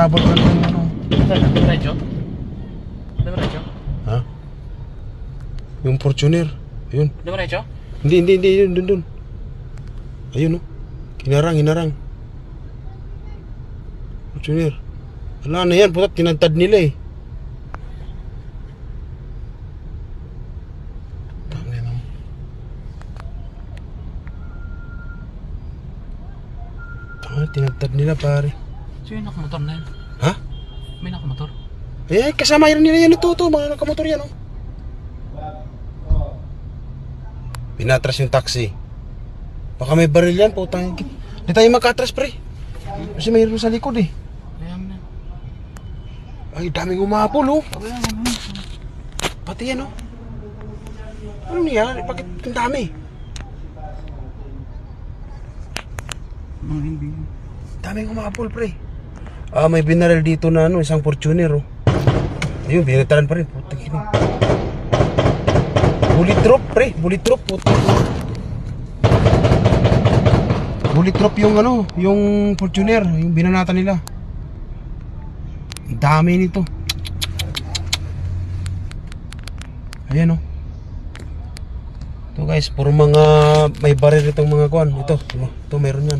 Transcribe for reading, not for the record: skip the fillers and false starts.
naghahabol ka ng ano. Diretso? Diretso? Ha? Yung Fortuner. Ayun. Diretso? Hindi. Yun, dun. Ayun, oh. Hinarang. Fortuner. Wala na yan. Putat, tinantad nila eh. Tangin na. Tangin, tinantad nila pare. So yung nakamotor na yan? Ha? May nakamotor? Eh, kasama yun nila yan ito. Mga nakamotor yan, oh. Pinatras yung taxi. Baka may baril yan, putang. Hindi tayo magkatras, pre. Kasi mayroon sa likod eh. Kaya mo na. Ay, daming umapol, oh. Kaya mo na. Pati yan, oh. Ano niya? Bakit ang dami? Mga hindi. Daming umapol, pre. May binaril dito na ano, isang Fortuner, oh. Ayun, binataran pa rin. Putang ina. Bullet drop, pre. Bullet drop, putang. Bullet drop yung ano, yung Fortuner, yung binanatan nila. Ang dami nito. Ayan, oh. Ito guys, puro mga may baril itong mga kuan. Ito meron yan.